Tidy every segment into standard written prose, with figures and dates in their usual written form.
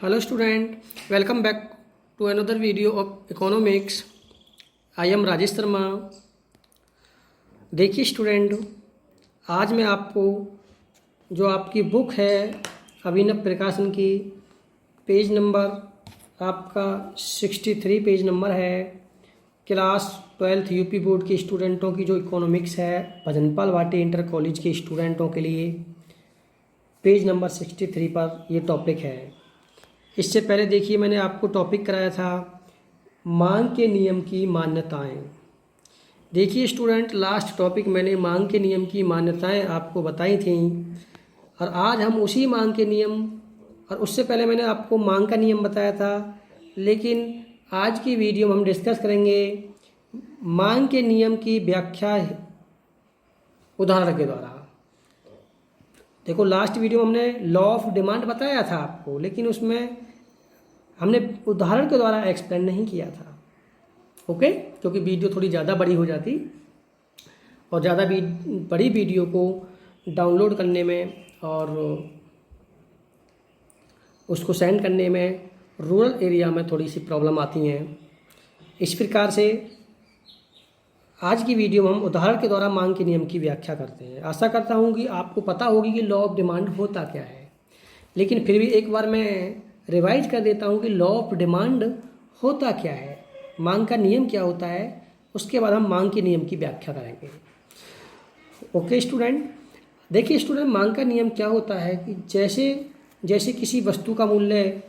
Hello student, welcome back to another video of economics. I am Rajesh Sharma. देखिए student, आज मैं आपको जो आपकी बुक है अभिनव प्रकाशन की, पेज नंबर आपका 63 पेज नंबर है। क्लास 12th यूपी बोर्ड के स्टूडेंटों की जो इकोनॉमिक्स है भजनपाल भाटी इंटर कॉलेज के स्टूडेंटों के लिए पेज नंबर 63 पर ये टॉपिक है। इससे पहले देखिए मैंने आपको टॉपिक कराया था मांग के नियम की मान्यताएं। देखिए स्टूडेंट, लास्ट टॉपिक मैंने मांग के नियम की मान्यताएं आपको बताई थी और आज हम उसी मांग के नियम, और उससे पहले मैंने आपको मांग का नियम बताया था, लेकिन आज की वीडियो में हम डिस्कस करेंगे मांग के नियम की व्याख्या उदाहरण के द्वारा। देखो लास्ट वीडियो में हमने लॉ ऑफ डिमांड बताया था आपको, लेकिन उसमें हमने उदाहरण के द्वारा एक्सप्लेन नहीं किया था। ओके, क्योंकि वीडियो थोड़ी ज़्यादा बड़ी हो जाती और ज़्यादा बड़ी वीडियो को डाउनलोड करने में और उसको सेंड करने में रूरल एरिया में थोड़ी सी प्रॉब्लम आती हैं। इस प्रकार से आज की वीडियो में हम उदाहरण के द्वारा मांग के नियम की व्याख्या करते हैं। आशा करता हूँ कि आपको पता होगी कि लॉ ऑफ डिमांड होता क्या है, लेकिन फिर भी एक बार मैं रिवाइज कर देता हूँ कि लॉ ऑफ डिमांड होता क्या है, मांग का नियम क्या होता है, उसके बाद हम मांग के नियम की व्याख्या करेंगे। ओके स्टूडेंट, देखिए स्टूडेंट, मांग का नियम क्या होता है कि जैसे जैसे किसी वस्तु का मूल्य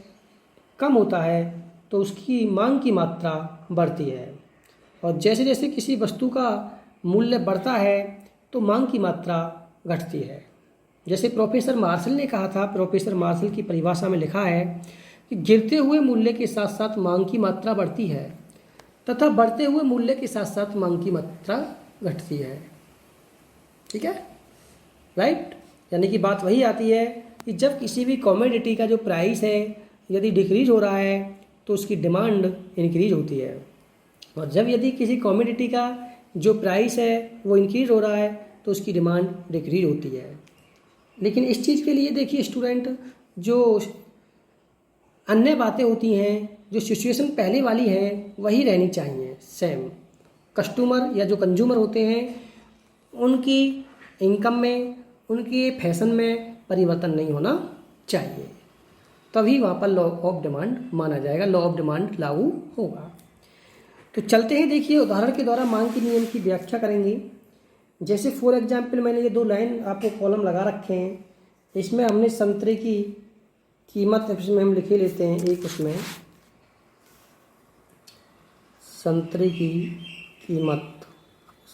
कम होता है तो उसकी मांग की मात्रा बढ़ती है, और जैसे जैसे किसी वस्तु का मूल्य बढ़ता है तो मांग की मात्रा घटती है। जैसे प्रोफेसर मार्शल ने कहा था, प्रोफेसर मार्शल की परिभाषा में लिखा है कि गिरते हुए मूल्य के साथ साथ मांग की मात्रा बढ़ती है तथा बढ़ते हुए मूल्य के साथ साथ मांग की मात्रा घटती है। ठीक है, राइट। यानी कि बात वही आती है कि जब किसी भी कॉमोडिटी का जो प्राइस है यदि डिक्रीज हो रहा है तो उसकी डिमांड इंक्रीज होती है, और जब यदि किसी कॉमोडिटी का जो प्राइस है वो इंक्रीज हो रहा है तो उसकी डिमांड डिक्रीज होती है। लेकिन इस चीज़ के लिए देखिए स्टूडेंट, जो अन्य बातें होती हैं, जो सिचुएशन पहले वाली है वही रहनी चाहिए सेम। कस्टमर या जो कंज्यूमर होते हैं उनकी इनकम में, उनके फैशन में परिवर्तन नहीं होना चाहिए, तभी वहाँ पर लॉ ऑफ डिमांड माना जाएगा, लॉ ऑफ डिमांड लागू होगा। तो चलते हैं, देखिए उदाहरण के द्वारा मांग के नियम की व्याख्या करेंगे। जैसे फॉर एग्जांपल मैंने ये दो लाइन आपको कॉलम लगा रखे हैं, इसमें हमने संतरे की कीमत इसमें हम लिखे लेते हैं। एक उसमें संतरे की कीमत,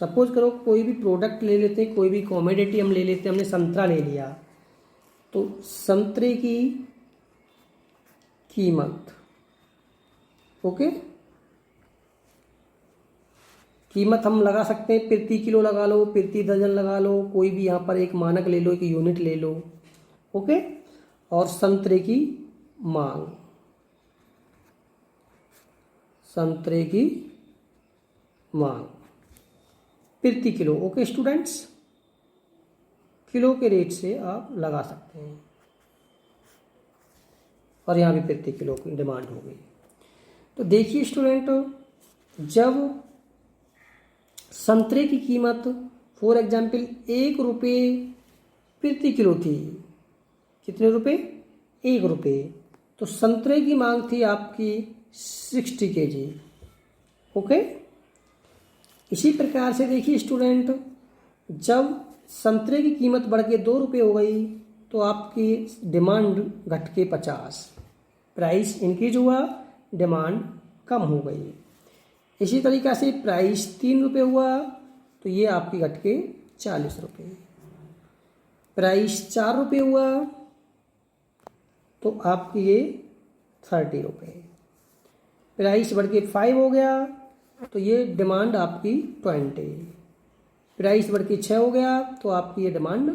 सपोज करो कोई भी प्रोडक्ट ले लेते हैं, कोई भी कॉमोडिटी हम ले लेते हैं, हमने संतरा ले लिया तो संतरे की कीमत, ओके, कीमत हम लगा सकते हैं प्रति किलो लगा लो, प्रति दर्जन लगा लो, कोई भी यहाँ पर एक मानक ले लो, एक यूनिट ले लो। ओके, और संतरे की मांग, संतरे की मांग प्रति किलो। ओके स्टूडेंट्स, किलो के रेट से आप लगा सकते हैं, और यहाँ भी प्रति किलो की डिमांड हो गई। तो देखिए स्टूडेंट, जब संतरे की कीमत फॉर एग्जाम्पल 1 रुपये प्रति किलो थी, कितने रुपए? 1 रुपये, तो संतरे की मांग थी आपकी 60 kg। ओके, इसी प्रकार से देखिए स्टूडेंट, जब संतरे की कीमत बढ़ के 2 रुपये हो गई तो आपकी डिमांड घट के 50, प्राइस इंक्रीज हुआ, डिमांड कम हो गई। इसी तरीक़ा से प्राइस 3 रुपये हुआ तो ये आपकी घट के 40 रुपये, प्राइस 4 रुपये हुआ तो आपकी ये 30 रुपये, प्राइस बढ़ के 5 हो गया तो ये डिमांड आपकी 20, प्राइस बढ़ के 6 हो गया तो आपकी ये डिमांड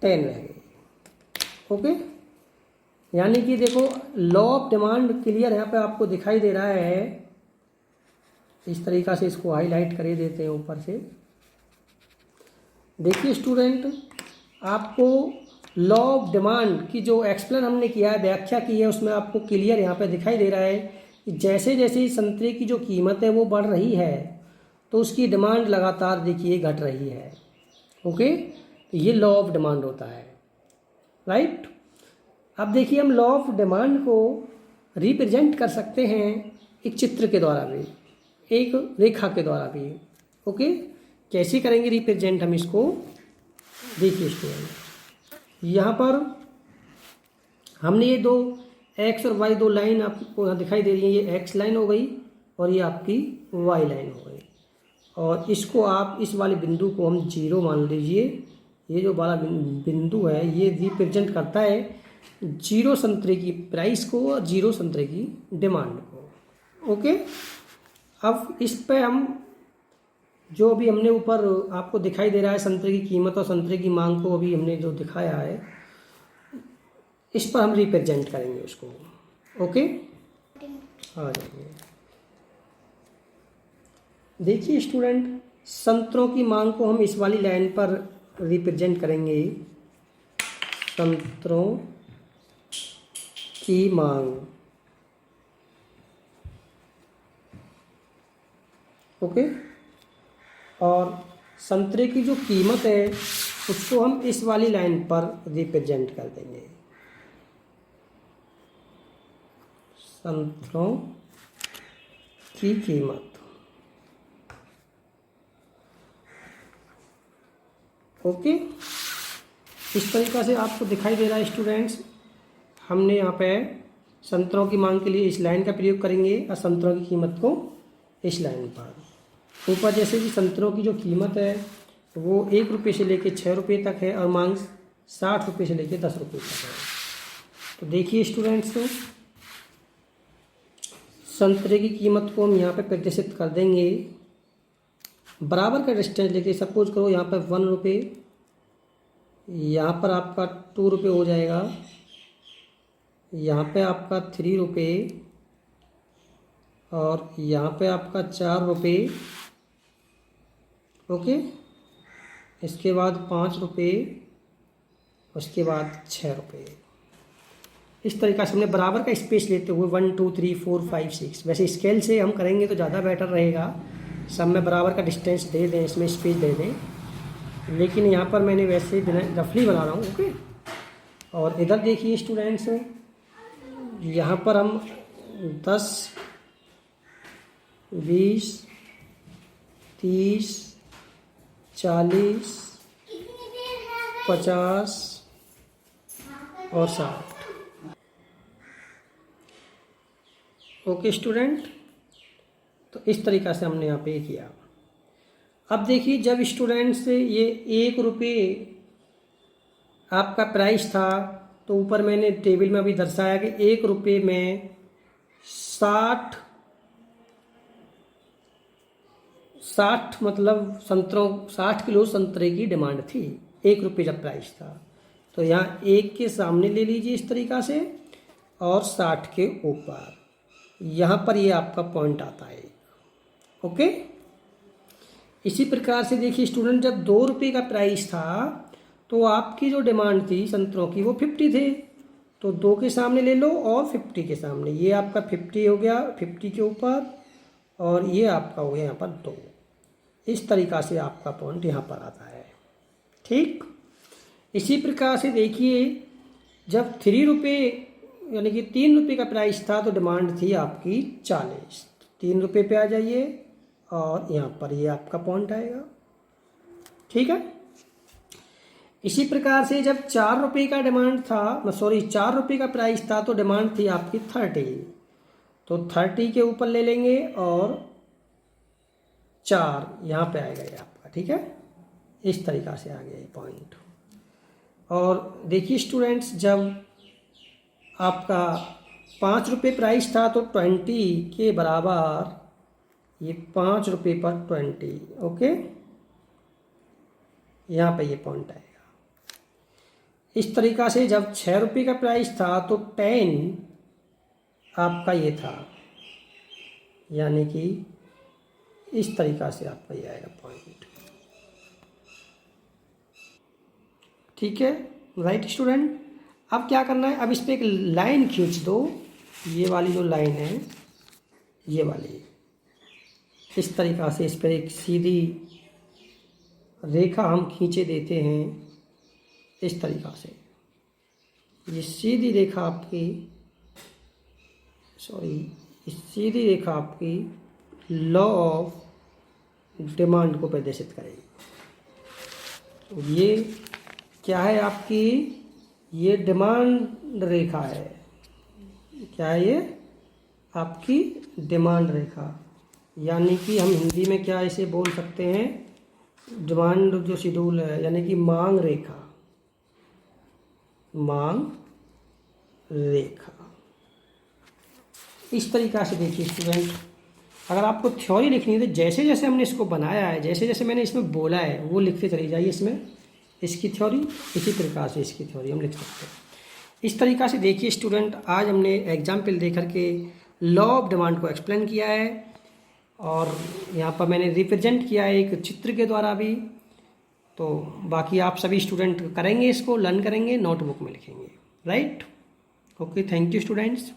10 रह गई। ओके, यानी कि देखो लॉ ऑफ डिमांड क्लियर यहाँ पे आपको दिखाई दे रहा है। इस तरीक़ा से इसको हाईलाइट कर देते हैं ऊपर से। देखिए स्टूडेंट, आपको लॉ ऑफ डिमांड की जो एक्सप्लेन हमने किया है, व्याख्या की है, उसमें आपको क्लियर यहाँ पे दिखाई दे रहा है कि जैसे जैसे संतरे की जो कीमत है वो बढ़ रही है तो उसकी डिमांड लगातार देखिए घट रही है। ओके, तो ये लॉ ऑफ डिमांड होता है, राइट। अब देखिए हम लॉ ऑफ डिमांड को रिप्रेजेंट कर सकते हैं एक चित्र के द्वारा भी, एक रेखा के द्वारा भी। ओके, कैसे करेंगे रिप्रेजेंट हम इसको, देखिए स्टूडेंट, यहाँ पर हमने ये दो एक्स और वाई दो लाइन आपको यहाँ दिखाई दे रही है, ये एक्स लाइन हो गई और ये आपकी वाई लाइन हो गई, और इसको आप इस वाले बिंदु को हम जीरो मान लीजिए। ये जो वाला बिंदु है ये रिप्रेजेंट करता है जीरो संतरे की प्राइस को और जीरो संतरे की डिमांड को। ओके, अब इस पे हम जो अभी हमने ऊपर आपको दिखाई दे रहा है संतरे की कीमत और संतरे की मांग को अभी हमने जो दिखाया है, इस पर हम रिप्रेजेंट करेंगे उसको। ओके, आ जाइए, देखिए स्टूडेंट, संतरों की मांग को हम इस वाली लाइन पर रिप्रेजेंट करेंगे, संतरों की मांग। ओके, और संतरे की जो कीमत है उसको हम इस वाली लाइन पर रिप्रेजेंट कर देंगे, संतरों की कीमत। ओके, इस तरीक़ा से आपको दिखाई दे रहा है स्टूडेंट्स, हमने यहाँ पे संतरों की मांग के लिए इस लाइन का प्रयोग करेंगे और संतरों की कीमत को इस लाइन पर। ऊपर जैसे कि संतरों की जो कीमत है वो 1 रुपये से लेके 6 रुपये तक है और मांग 60 रुपये से लेके 10 रुपये तक है। तो देखिए स्टूडेंट्स, संतरे की कीमत को हम यहाँ पे प्रदर्शित कर देंगे बराबर का डिस्टेंस लेके। सपोज करो यहाँ पर 1 रुपये, यहाँ पर आपका 2 रुपये हो जाएगा, यहाँ पे आपका 3 रुपये और यहाँ पे आपका 4 रुपये। ओके, इसके बाद 5 रुपये, उसके बाद 6 रुपये। इस तरीक़ा से हमने बराबर का स्पेस लेते हुए 1 2 3 4 5 6, वैसे स्केल से हम करेंगे तो ज़्यादा बेटर रहेगा, सब में बराबर का डिस्टेंस दे दें, इसमें स्पेस दे दें, लेकिन यहाँ पर मैंने वैसे रफली बना रहा हूँ। ओके, और इधर देखिए स्टूडेंट्स, यहाँ पर हम 10 20 30 40 50 और 60। ओके स्टूडेंट, तो इस तरीक़ा से हमने यहाँ पे किया। अब देखिए, जब स्टूडेंट्स ये 1 रुपये आपका प्राइस था तो ऊपर मैंने टेबल में अभी दर्शाया कि 1 रुपये में 60 मतलब संतरों 60 किलो संतरे की डिमांड थी। 1 रुपये जब प्राइस था तो यहाँ 1 के सामने ले लीजिए इस तरीक़ा से और 60 के ऊपर, यहाँ पर ये आपका पॉइंट आता है। ओके, इसी प्रकार से देखिए स्टूडेंट, जब 2 रुपये का प्राइस था तो आपकी जो डिमांड थी संतरों की वो 50 थे, तो 2 के सामने ले लो और 50 के सामने, ये आपका 50 हो गया 50 के ऊपर और ये आपका हो गया यहाँ पर 2। इस तरीक़ा से आपका पॉइंट यहाँ पर आता है। ठीक, इसी प्रकार से देखिए, जब 3 रुपये यानी कि 3 रुपये का प्राइस था तो डिमांड थी आपकी 40, 3 रुपये पे आ जाइए और यहाँ पर ये आपका पॉइंट आएगा। ठीक है, इसी प्रकार से जब 4 रुपये का डिमांड था, 4 रुपये का प्राइस था तो डिमांड थी आपकी 30, तो 30 के ऊपर ले लेंगे और 4 यहाँ पे आएगा ये आपका। ठीक है, इस तरीक़ा से आ गया ये पॉइंट। और देखिए स्टूडेंट्स, जब आपका 5 रुपये प्राइस था तो 20 के बराबर ये 5 रुपये पर 20। ओके, यहाँ पे ये पॉइंट आएगा। इस तरीक़ा से जब 6 रुपये का प्राइस था तो 10 आपका ये था, यानी कि इस तरीक़ा से आपका ये आएगा पॉइंट। ठीक है, राइट स्टूडेंट, अब क्या करना है, अब इस पर एक लाइन खींच दो, ये वाली जो लाइन है, ये वाली, इस तरीक़ा से इस पर एक सीधी रेखा हम खींचे देते हैं इस तरीक़ा से। ये सीधी रेखा आपकी, सॉरी, इस सीधी रेखा आपकी लॉ ऑफ डिमांड को प्रदर्शित करेगी। ये क्या है आपकी, ये डिमांड रेखा है। क्या है ये आपकी डिमांड रेखा, यानी कि हम हिंदी में क्या इसे बोल सकते हैं, डिमांड जो शेड्यूल है, यानी कि मांग रेखा, मांग रेखा। इस तरीक़ा से देखिए स्टूडेंट, अगर आपको थ्योरी लिखनी है तो जैसे जैसे हमने इसको बनाया है, जैसे जैसे मैंने इसमें बोला है, वो लिखते चली जाइए इसमें, इसकी थ्योरी, इसी प्रकार से इसकी थ्योरी हम लिख सकते हैं। इस तरीक़ा से देखिए स्टूडेंट, आज हमने एग्जाम्पल दे करके लॉ ऑफ डिमांड को एक्सप्लेन किया है, और यहाँ पर मैंने रिप्रेजेंट किया है एक चित्र के द्वारा भी। तो बाकी आप सभी स्टूडेंट करेंगे, इसको लर्न करेंगे, नोटबुक में लिखेंगे। Right, okay, thank you students.